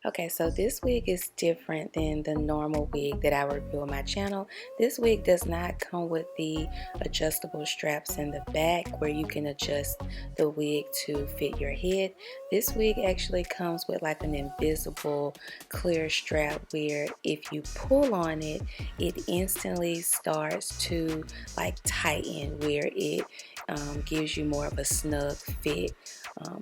Okay, so this wig is different than the normal wig that I review on my channel. This wig does not come with the adjustable straps in the back where you can adjust the wig to fit your head. This wig actually comes with like an invisible clear strap where if you pull on it, it instantly starts to like tighten, where it gives you more of a snug fit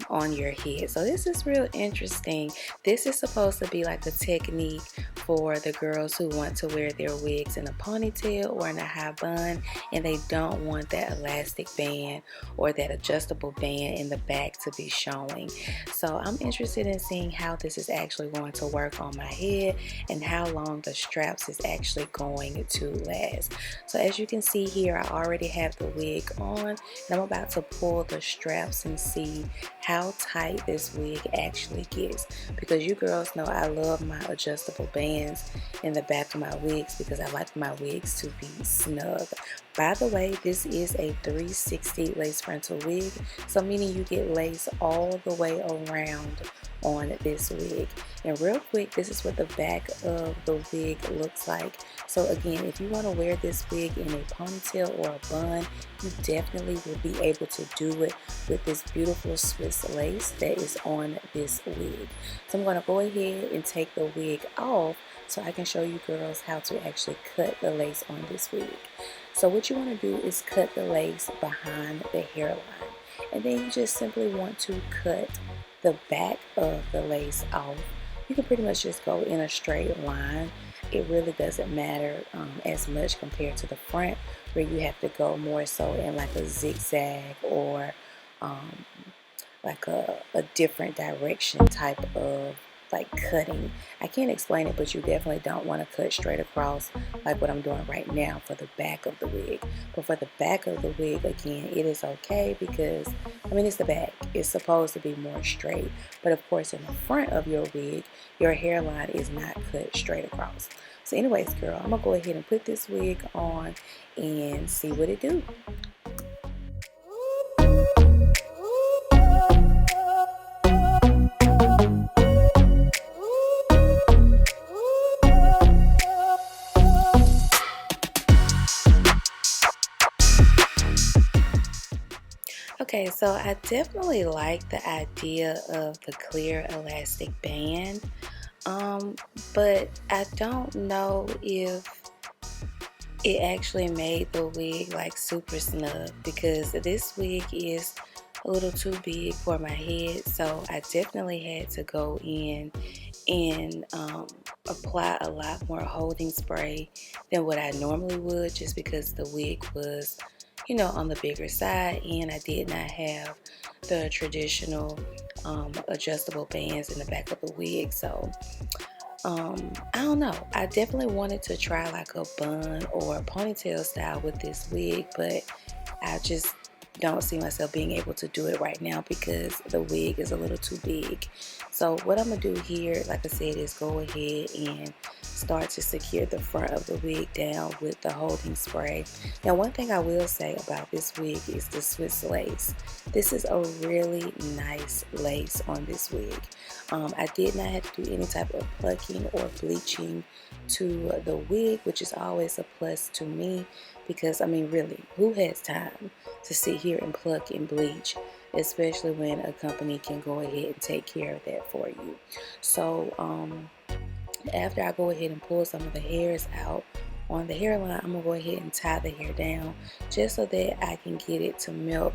on your head. So this is real interesting. This is supposed to be like a technique for the girls who want to wear their wigs in a ponytail or in a high bun, and they don't want that elastic band or that adjustable band in the back to be showing. So I'm interested in seeing how this is actually going to work on my head and how long the straps is actually going to last. So as you can see here, I already have the wig on, and I'm about to pull the straps and see how tight this wig actually gets, because you girls know I love my adjustable bands in the back of my wigs because I like my wigs to be snug. By the way, this is a 360 lace frontal wig, so meaning you get lace all the way around on this wig. And real quick, this is what the back of the wig looks like. So again, if you want to wear this wig in a ponytail or a bun, you definitely will be able to do it with this beautiful Swiss lace that is on this wig. So I'm going to go ahead and take the wig off so I can show you girls how to actually cut the lace on this wig. So what you want to do is cut the lace behind the hairline, and then you just simply want to cut the back of the lace off. You can pretty much just go in a straight line. It really doesn't matter as much compared to the front, where you have to go more so in like a zigzag or like a different direction type of like cutting. I can't explain it, but you definitely don't want to cut straight across like what I'm doing right now for the back of the wig. But for the back of the wig, again, it is okay because, I mean, it's the back. It's supposed to be more straight. But of course, in the front of your wig, your hairline is not cut straight across. So anyways, girl, I'm going to go ahead and put this wig on and see what it do. Okay, so I definitely like the idea of the clear elastic band, but I don't know if it actually made the wig like super snug, because this wig is a little too big for my head. So I definitely had to go in and apply a lot more holding spray than what I normally would, just because the wig was, you know, on the bigger side, and I did not have the traditional adjustable bands in the back of the wig. So I don't know, I definitely wanted to try like a bun or a ponytail style with this wig, but I just don't see myself being able to do it right now because the wig is a little too big. So what I'm gonna do here, like I said, is go ahead and start to secure the front of the wig down with the holding spray. Now, one thing I will say about this wig is the Swiss lace. This is a really nice lace on this wig. I did not have to do any type of plucking or bleaching to the wig, which is always a plus to me, because I mean, really, who has time to sit here and pluck and bleach, especially when a company can go ahead and take care of that for you. So after I go ahead and pull some of the hairs out on the hairline, I'm gonna go ahead and tie the hair down just so that I can get it to melt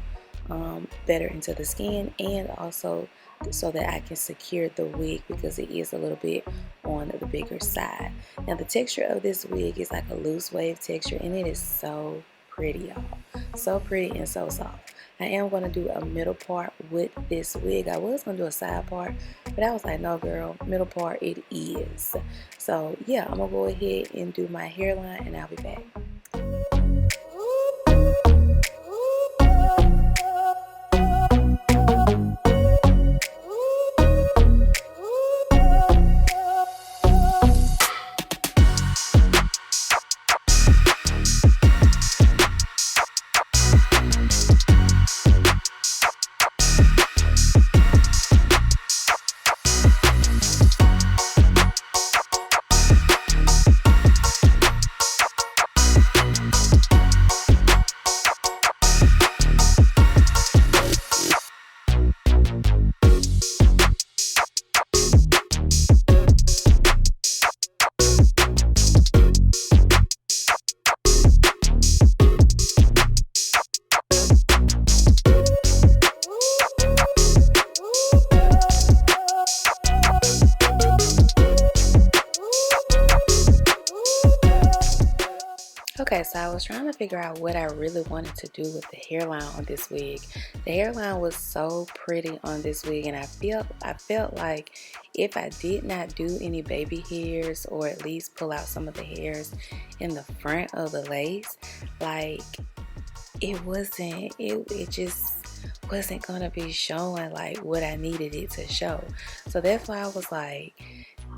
better into the skin, and also so that I can secure the wig because it is a little bit on the bigger side. Now, the texture of this wig is like a loose wave texture, and it is so pretty, y'all. So pretty and so soft. I am going to do a middle part with this wig. I was going to do a side part, but I was like, no girl, middle part it is. So yeah, I'm going to go ahead and do my hairline, and I'll be back. Okay, so I was trying to figure out what I really wanted to do with the hairline on this wig. The hairline was so pretty on this wig, and I felt like if I did not do any baby hairs, or at least pull out some of the hairs in the front of the lace, like it just wasn't gonna be showing like what I needed it to show. So that's why I was like,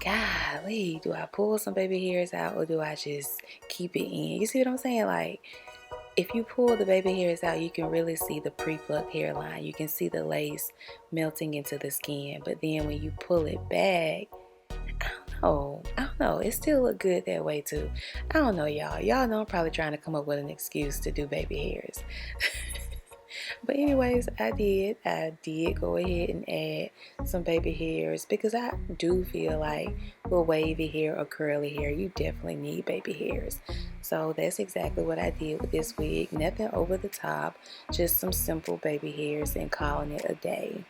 golly, do I pull some baby hairs out, or do I just keep it in? You see what I'm saying? Like, if you pull the baby hairs out, you can really see the pre-plucked hairline. You can see the lace melting into the skin. But then when you pull it back, I don't know. It still look good that way too. I don't know, y'all. Y'all know I'm probably trying to come up with an excuse to do baby hairs. But anyways, I did go ahead and add some baby hairs, because I do feel like with wavy hair or curly hair, you definitely need baby hairs. So that's exactly what I did with this wig. Nothing over the top, just some simple baby hairs, and calling it a day.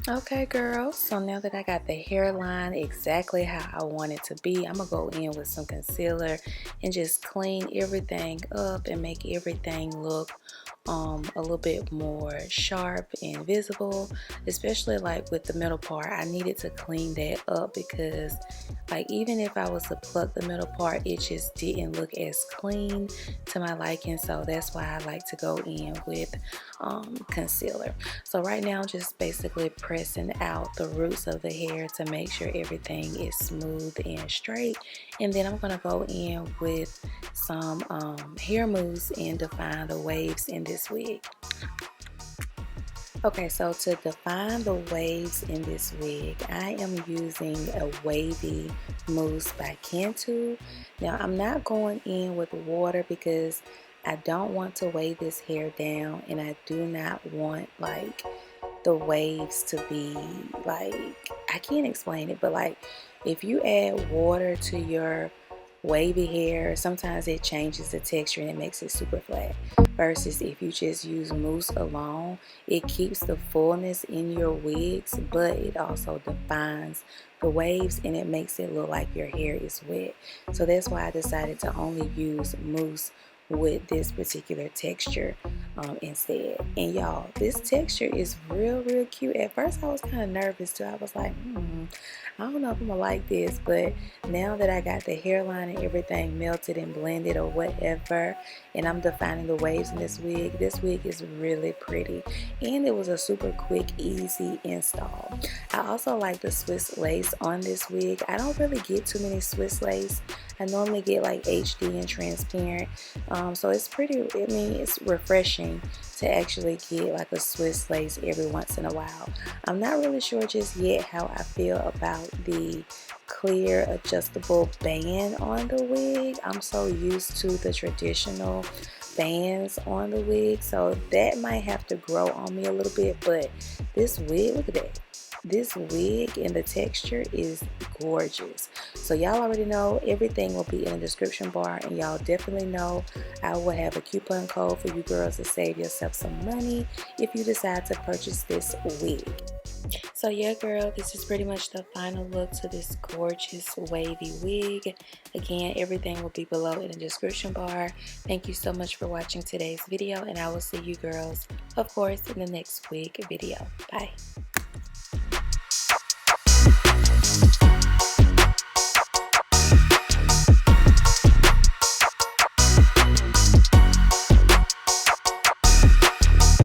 Okay, girl, so now that I got the hairline exactly how I want it to be, I'm gonna go in with some concealer and just clean everything up and make everything look a little bit more sharp and visible, especially like with the middle part. I needed to clean that up, because like even if I was to pluck the middle part, it just didn't look as clean to my liking. So that's why I like to go in with concealer. So right now I'm just basically pressing out the roots of the hair to make sure everything is smooth and straight, and then I'm gonna go in with some hair mousse and define the waves in this wig. Okay, so to define the waves in this wig, I am using a wavy mousse by Cantu. Now I'm not going in with water, because I don't want to weigh this hair down, and I do not want like the waves to be like, I can't explain it, but like if you add water to your wavy hair, sometimes it changes the texture and it makes it super flat, versus if you just use mousse alone, it keeps the fullness in your wigs, but it also defines the waves and it makes it look like your hair is wet. So that's why I decided to only use mousse with this particular texture instead. And y'all, this texture is real cute. At first I was kind of nervous too. I was like, I don't know if I'm gonna like this, but now that I got the hairline and everything melted and blended or whatever, and I'm defining the waves in this wig is really pretty, and it was a super quick, easy install. I also like the Swiss lace on this wig. I don't really get too many Swiss lace. I normally get like HD and transparent, so it's pretty, I mean, it's refreshing to actually get like a Swiss lace every once in a while. I'm not really sure just yet how I feel about the clear adjustable band on the wig. I'm so used to the traditional bands on the wig, so that might have to grow on me a little bit. But this wig, look at that. This wig and the texture is gorgeous. So y'all already know everything will be in the description bar, and y'all definitely know I will have a coupon code for you girls to save yourself some money if you decide to purchase this wig. So yeah, girl, this is pretty much the final look to this gorgeous wavy wig. Again, everything will be below in the description bar. Thank you so much for watching today's video, and I will see you girls, of course, in the next wig video. Bye.